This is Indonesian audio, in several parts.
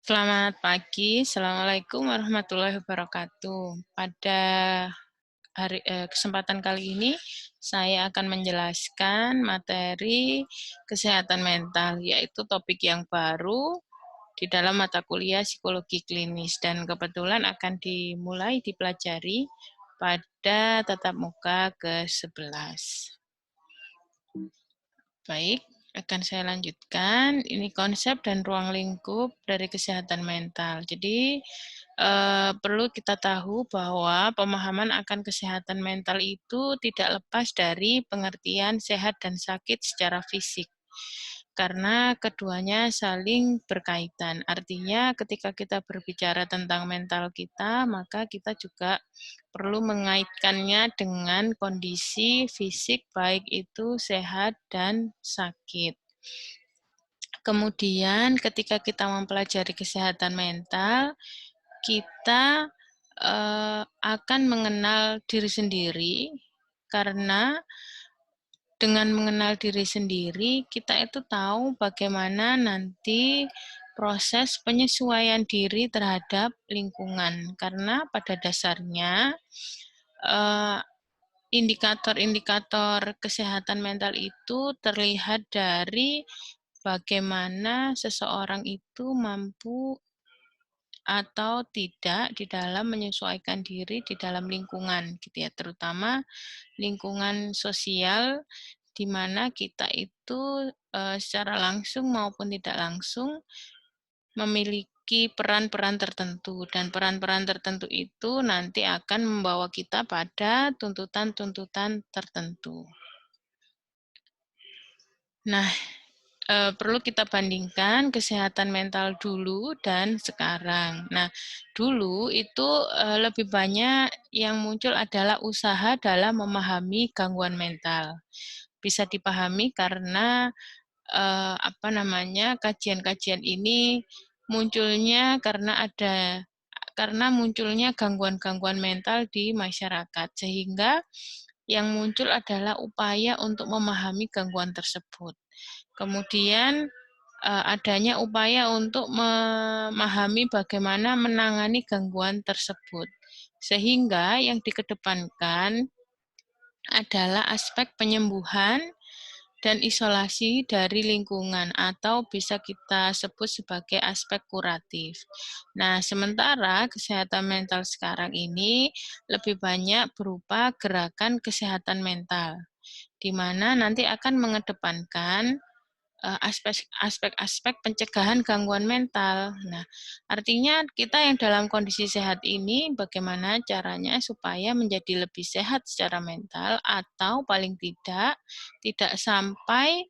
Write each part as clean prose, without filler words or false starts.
Selamat pagi, Assalamualaikum warahmatullahi wabarakatuh. Pada kesempatan kali ini, saya akan menjelaskan materi kesehatan mental, yaitu topik yang baru di dalam mata kuliah psikologi klinis, dan kebetulan akan dimulai dipelajari pada tatap muka ke-11. Baik, akan saya lanjutkan. Ini konsep dan ruang lingkup dari kesehatan mental. Jadi, perlu kita tahu bahwa pemahaman akan kesehatan mental itu tidak lepas dari pengertian sehat dan sakit secara fisik. Karena keduanya saling berkaitan. Artinya ketika kita berbicara tentang mental kita, maka kita juga perlu mengaitkannya dengan kondisi fisik, baik itu sehat dan sakit. Kemudian ketika kita mempelajari kesehatan mental, kita akan mengenal diri sendiri, karena dengan mengenal diri sendiri, kita itu tahu bagaimana nanti proses penyesuaian diri terhadap lingkungan. Karena pada dasarnya, indikator-indikator kesehatan mental itu terlihat dari bagaimana seseorang itu mampu atau tidak di dalam menyesuaikan diri di dalam lingkungan, gitu ya, terutama lingkungan sosial, di mana kita itu secara langsung maupun tidak langsung memiliki peran-peran tertentu, dan peran-peran tertentu itu nanti akan membawa kita pada tuntutan-tuntutan tertentu. Nah, perlu kita bandingkan kesehatan mental dulu dan sekarang. Nah, dulu itu lebih banyak yang muncul adalah usaha dalam memahami gangguan mental. Bisa dipahami karena kajian-kajian ini munculnya karena munculnya gangguan-gangguan mental di masyarakat, sehingga yang muncul adalah upaya untuk memahami gangguan tersebut. Kemudian adanya upaya untuk memahami bagaimana menangani gangguan tersebut, sehingga yang dikedepankan adalah aspek penyembuhan dan isolasi dari lingkungan, atau bisa kita sebut sebagai aspek kuratif. Nah, sementara kesehatan mental sekarang ini lebih banyak berupa gerakan kesehatan mental, di mana nanti akan mengedepankan aspek-aspek pencegahan gangguan mental. Nah, artinya kita yang dalam kondisi sehat ini bagaimana caranya supaya menjadi lebih sehat secara mental, atau paling tidak sampai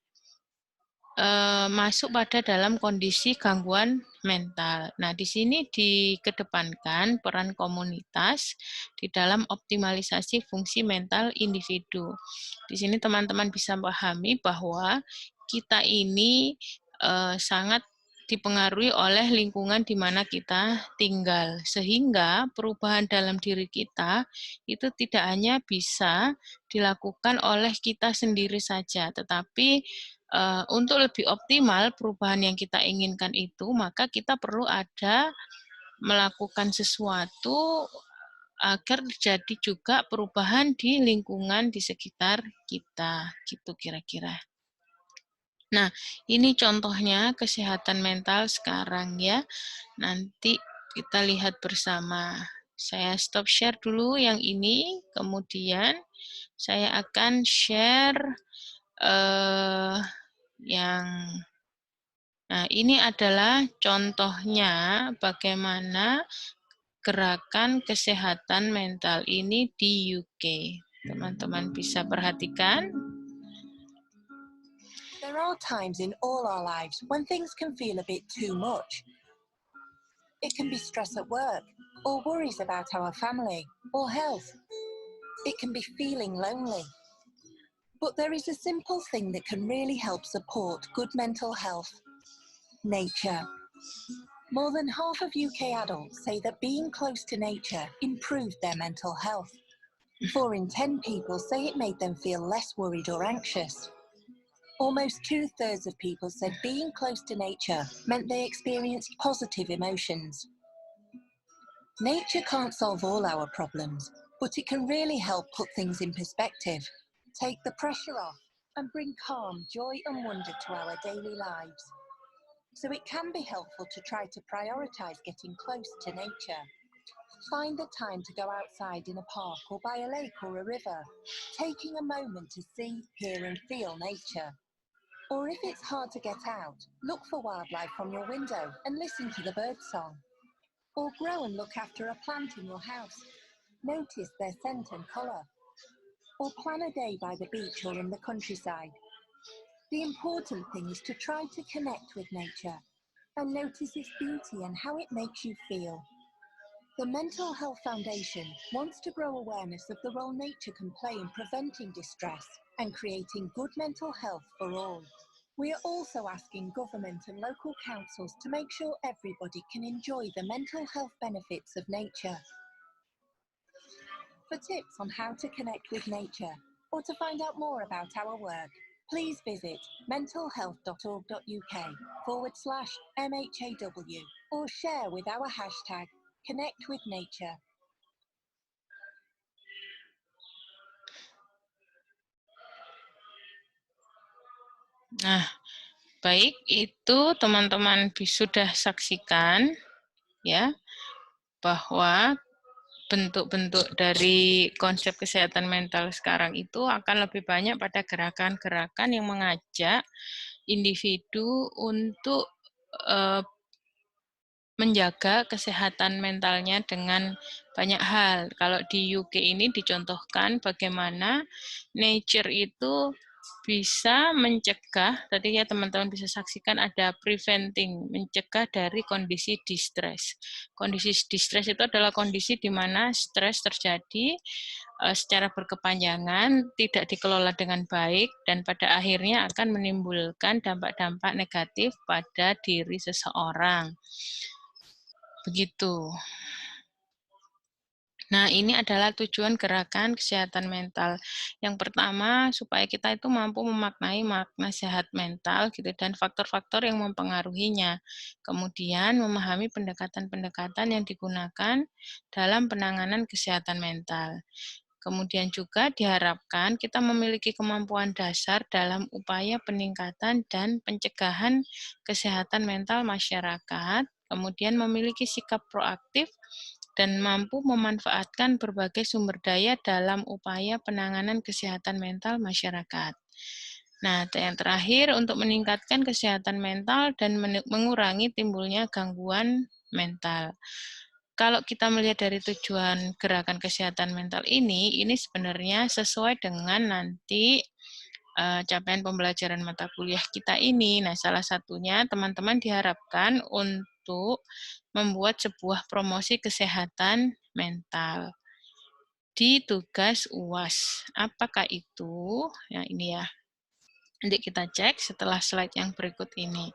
masuk pada dalam kondisi gangguan mental. Nah, di sini dikedepankan peran komunitas di dalam optimalisasi fungsi mental individu. Di sini teman-teman bisa pahami bahwa kita ini sangat dipengaruhi oleh lingkungan di mana kita tinggal, sehingga perubahan dalam diri kita itu tidak hanya bisa dilakukan oleh kita sendiri saja, tetapi untuk lebih optimal perubahan yang kita inginkan itu, maka kita perlu ada melakukan sesuatu agar terjadi juga perubahan di lingkungan di sekitar kita, gitu kira-kira. Nah, ini contohnya kesehatan mental sekarang ya. Nanti kita lihat bersama. Saya stop share dulu yang ini, kemudian saya akan share Nah, ini adalah contohnya bagaimana gerakan kesehatan mental ini di UK. Teman-teman bisa perhatikan. There are times in all our lives when things can feel a bit too much. It can be stress at work, or worries about our family, or health. It can be feeling lonely. But there is a simple thing that can really help support good mental health: nature. More than half of UK adults say that being close to nature improved their mental health. 4 in 10 people say it made them feel less worried or anxious. Almost 2/3 of people said being close to nature meant they experienced positive emotions. Nature can't solve all our problems, but it can really help put things in perspective, take the pressure off, and bring calm, joy, and wonder to our daily lives. So it can be helpful to try to prioritise getting close to nature. Find the time to go outside in a park or by a lake or a river, taking a moment to see, hear, and feel nature. Or if it's hard to get out, look for wildlife from your window and listen to the birdsong. Or grow and look after a plant in your house. Notice their scent and colour. Or plan a day by the beach or in the countryside. The important thing is to try to connect with nature and notice its beauty and how it makes you feel. The Mental Health Foundation wants to grow awareness of the role nature can play in preventing distress and creating good mental health for all. We are also asking government and local councils to make sure everybody can enjoy the mental health benefits of nature. For tips on how to connect with nature or to find out more about our work, please visit mentalhealth.org.uk/MHAW or share with our hashtag #ConnectWithNature. Nah, baik, itu teman-teman sudah saksikan ya bahwa bentuk-bentuk dari konsep kesehatan mental sekarang itu akan lebih banyak pada gerakan-gerakan yang mengajak individu untuk menjaga kesehatan mentalnya dengan banyak hal. Kalau di UK ini dicontohkan bagaimana nature itu bisa mencegah, tadi ya teman-teman bisa saksikan ada preventing, mencegah dari kondisi distress. Kondisi distress itu adalah kondisi di mana stres terjadi secara berkepanjangan, tidak dikelola dengan baik, dan pada akhirnya akan menimbulkan dampak-dampak negatif pada diri seseorang. Begitu. Nah, ini adalah tujuan gerakan kesehatan mental. Yang pertama, supaya kita itu mampu memaknai makna sehat mental gitu dan faktor-faktor yang mempengaruhinya. Kemudian, memahami pendekatan-pendekatan yang digunakan dalam penanganan kesehatan mental. Kemudian juga diharapkan kita memiliki kemampuan dasar dalam upaya peningkatan dan pencegahan kesehatan mental masyarakat, kemudian memiliki sikap proaktif dan mampu memanfaatkan berbagai sumber daya dalam upaya penanganan kesehatan mental masyarakat. Nah, yang terakhir untuk meningkatkan kesehatan mental dan mengurangi timbulnya gangguan mental. Kalau kita melihat dari tujuan gerakan kesehatan mental ini sebenarnya sesuai dengan nanti capaian pembelajaran mata kuliah kita ini. Nah, salah satunya teman-teman diharapkan untuk membuat sebuah promosi kesehatan mental di tugas UAS. Apakah itu? Nah, ini ya. Nanti kita cek setelah slide yang berikut ini.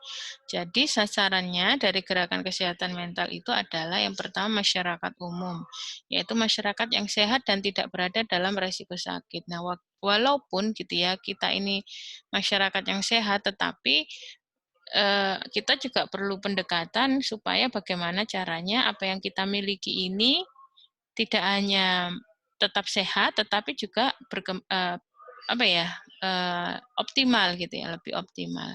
Jadi sasarannya dari gerakan kesehatan mental itu adalah yang pertama masyarakat umum, yaitu masyarakat yang sehat dan tidak berada dalam resiko sakit. Nah, walaupun gitu ya, kita ini masyarakat yang sehat, tetapi kita juga perlu pendekatan supaya bagaimana caranya apa yang kita miliki ini tidak hanya tetap sehat, tetapi juga optimal gitu ya, lebih optimal.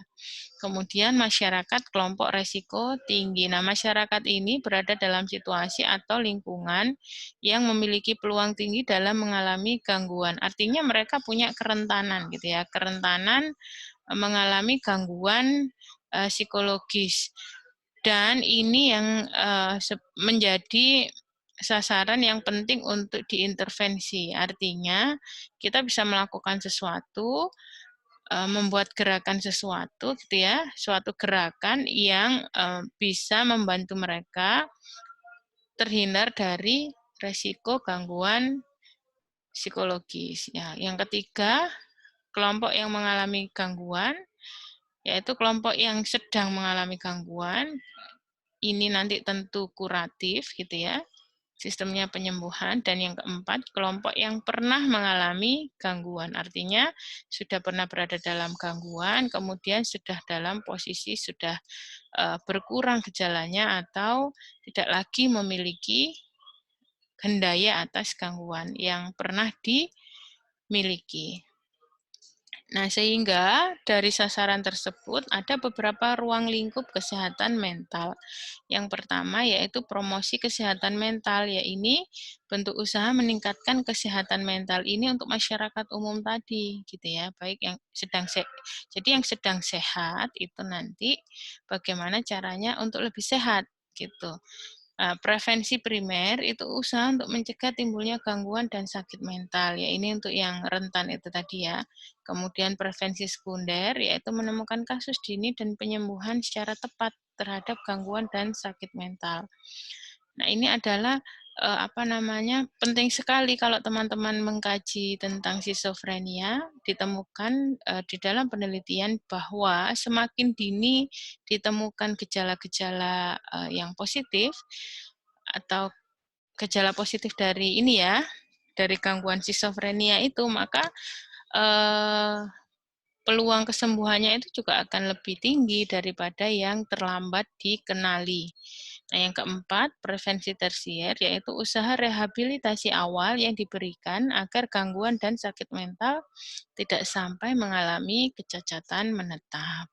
Kemudian masyarakat kelompok resiko tinggi. Nah, masyarakat ini berada dalam situasi atau lingkungan yang memiliki peluang tinggi dalam mengalami gangguan. Artinya mereka punya kerentanan gitu ya, kerentanan mengalami gangguan psikologis. Dan ini yang menjadi sasaran yang penting untuk diintervensi. Artinya, kita bisa melakukan sesuatu, membuat gerakan sesuatu, gitu ya, suatu gerakan yang bisa membantu mereka terhindar dari resiko gangguan psikologis. Ya, yang ketiga, kelompok yang mengalami gangguan, yaitu kelompok yang sedang mengalami gangguan, ini nanti tentu kuratif, gitu ya. sistemnya penyembuhan, dan yang keempat, kelompok yang pernah mengalami gangguan. Artinya sudah pernah berada dalam gangguan, kemudian sudah dalam posisi sudah berkurang gejalanya atau tidak lagi memiliki gendaya atas gangguan yang pernah dimiliki. Nah, sehingga dari sasaran tersebut ada beberapa ruang lingkup kesehatan mental. Yang pertama yaitu promosi kesehatan mental, yaitu bentuk usaha meningkatkan kesehatan mental ini untuk masyarakat umum tadi, gitu ya. Baik yang jadi yang sedang sehat itu nanti bagaimana caranya untuk lebih sehat, gitu. Prevensi primer itu usaha untuk mencegah timbulnya gangguan dan sakit mental, ya ini untuk yang rentan itu tadi ya. Kemudian prevensi sekunder, yaitu menemukan kasus dini dan penyembuhan secara tepat terhadap gangguan dan sakit mental. Nah, ini adalah penting sekali kalau teman-teman mengkaji tentang skizofrenia, ditemukan di dalam penelitian bahwa semakin dini ditemukan gejala-gejala yang positif atau gejala positif dari ini ya, dari gangguan skizofrenia itu, maka peluang kesembuhannya itu juga akan lebih tinggi daripada yang terlambat dikenali. Nah, yang keempat, prevensi tersier, yaitu usaha rehabilitasi awal yang diberikan agar gangguan dan sakit mental tidak sampai mengalami kecacatan menetap.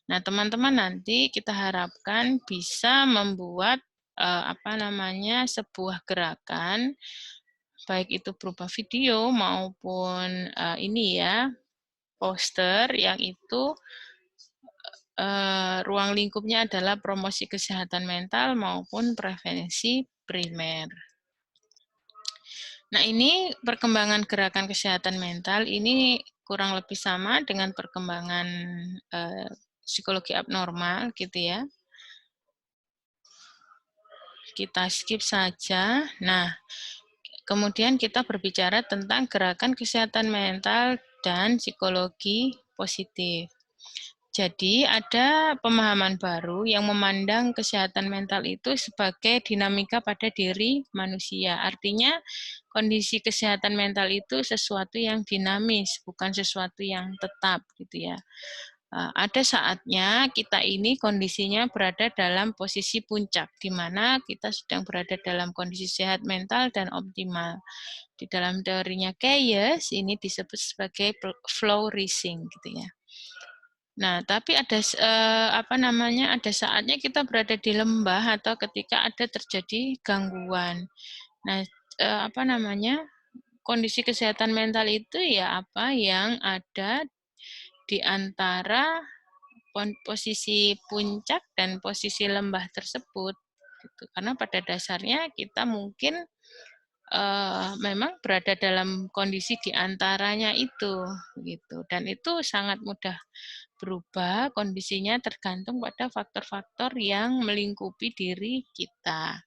Nah, teman-teman nanti kita harapkan bisa membuat sebuah gerakan, baik itu berupa video maupun ini ya, poster yang itu ruang lingkupnya adalah promosi kesehatan mental maupun prevensi primer. Nah, ini perkembangan gerakan kesehatan mental ini kurang lebih sama dengan perkembangan psikologi abnormal gitu ya. Kita skip saja. Nah, kemudian kita berbicara tentang gerakan kesehatan mental dan psikologi positif. Jadi ada pemahaman baru yang memandang kesehatan mental itu sebagai dinamika pada diri manusia. Artinya kondisi kesehatan mental itu sesuatu yang dinamis, bukan sesuatu yang tetap gitu ya. Ada saatnya kita ini kondisinya berada dalam posisi puncak, di mana kita sedang berada dalam kondisi sehat mental dan optimal. Di dalam teorinya Keyes, ini disebut sebagai flourishing, gitu ya. Nah, tapi ada ada saatnya kita berada di lembah atau ketika ada terjadi gangguan. Nah, kondisi kesehatan mental itu ya apa yang ada di antara posisi puncak dan posisi lembah tersebut, gitu. Karena pada dasarnya kita mungkin memang berada dalam kondisi di antaranya itu, gitu. Dan itu sangat mudah berubah kondisinya tergantung pada faktor-faktor yang melingkupi diri kita.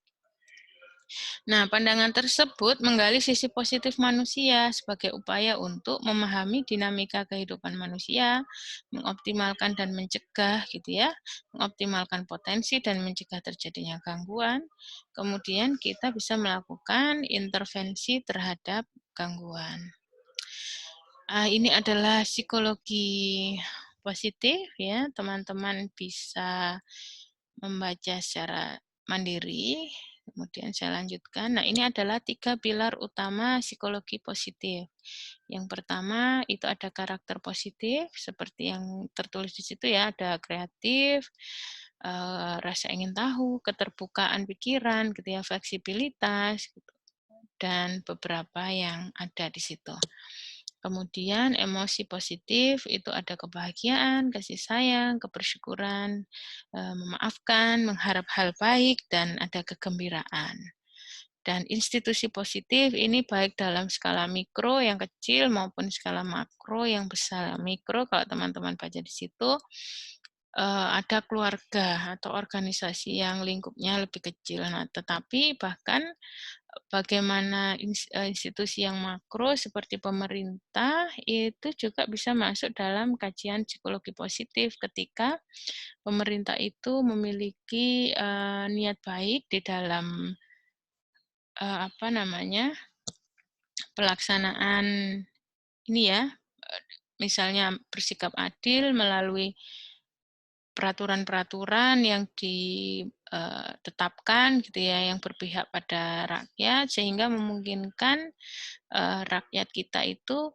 Nah, pandangan tersebut menggali sisi positif manusia sebagai upaya untuk memahami dinamika kehidupan manusia, mengoptimalkan dan mencegah gitu ya, mengoptimalkan potensi dan mencegah terjadinya gangguan. Kemudian kita bisa melakukan intervensi terhadap gangguan. Ini adalah psikologi positif ya, teman-teman bisa membaca secara mandiri. Kemudian saya lanjutkan. Nah, ini adalah 3 pilar utama psikologi positif. Yang pertama itu ada karakter positif seperti yang tertulis di situ ya, ada kreatif, rasa ingin tahu, keterbukaan pikiran, gitu ya, fleksibilitas, gitu, dan beberapa yang ada di situ. Kemudian emosi positif itu ada kebahagiaan, kasih sayang, kebersyukuran, memaafkan, mengharap hal baik, dan ada kegembiraan. Dan institusi positif ini baik dalam skala mikro yang kecil maupun skala makro yang besar. Mikro kalau teman-teman baca di situ ada keluarga atau organisasi yang lingkupnya lebih kecil. Nah, tetapi bahkan bagaimana institusi yang makro seperti pemerintah itu juga bisa masuk dalam kajian psikologi positif ketika pemerintah itu memiliki niat baik di dalam apa namanya, pelaksanaan ini ya, misalnya bersikap adil melalui peraturan-peraturan yang ditetapkan gitu ya, yang berpihak pada rakyat sehingga memungkinkan rakyat kita itu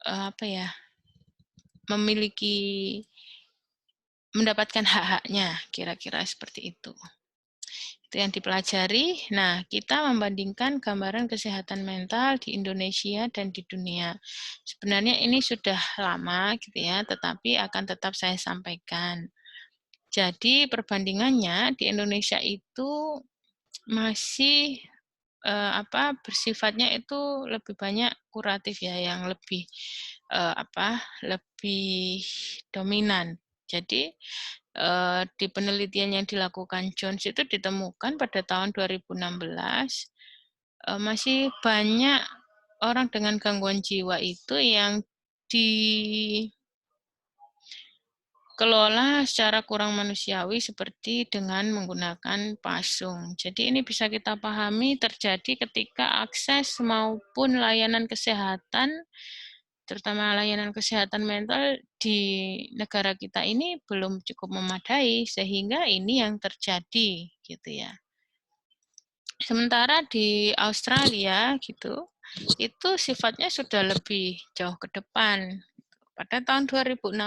apa ya, memiliki mendapatkan hak-haknya, kira-kira seperti itu. Itu yang dipelajari. Nah, kita membandingkan gambaran kesehatan mental di Indonesia dan di dunia. Sebenarnya ini sudah lama gitu ya, tetapi akan tetap saya sampaikan. Jadi perbandingannya di Indonesia itu masih bersifatnya itu lebih banyak kuratif ya, yang lebih lebih dominan. Jadi di penelitian yang dilakukan Jones itu ditemukan pada tahun 2016 masih banyak orang dengan gangguan jiwa itu yang dikelola secara kurang manusiawi seperti dengan menggunakan pasung. Jadi ini bisa kita pahami terjadi ketika akses maupun layanan kesehatan, terutama layanan kesehatan mental di negara kita ini belum cukup memadai, sehingga ini yang terjadi gitu ya. Sementara di Australia gitu, itu sifatnya sudah lebih jauh ke depan. Pada tahun 2016,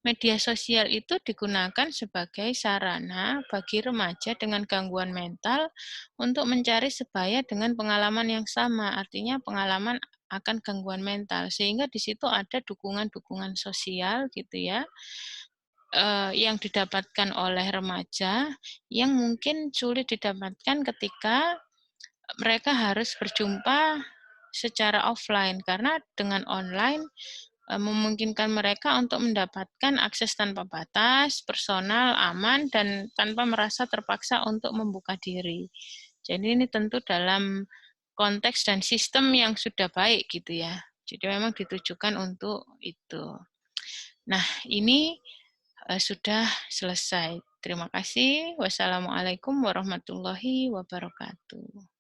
media sosial itu digunakan sebagai sarana bagi remaja dengan gangguan mental untuk mencari sebaya dengan pengalaman yang sama, artinya pengalaman akan gangguan mental, sehingga di situ ada dukungan-dukungan sosial gitu ya, yang didapatkan oleh remaja yang mungkin sulit didapatkan ketika mereka harus berjumpa secara offline, karena dengan online memungkinkan mereka untuk mendapatkan akses tanpa batas, personal, aman, dan tanpa merasa terpaksa untuk membuka diri. Jadi ini tentu dalam konteks dan sistem yang sudah baik gitu ya. Jadi memang ditujukan untuk itu. Nah, ini sudah selesai. Terima kasih. Wassalamualaikum warahmatullahi wabarakatuh.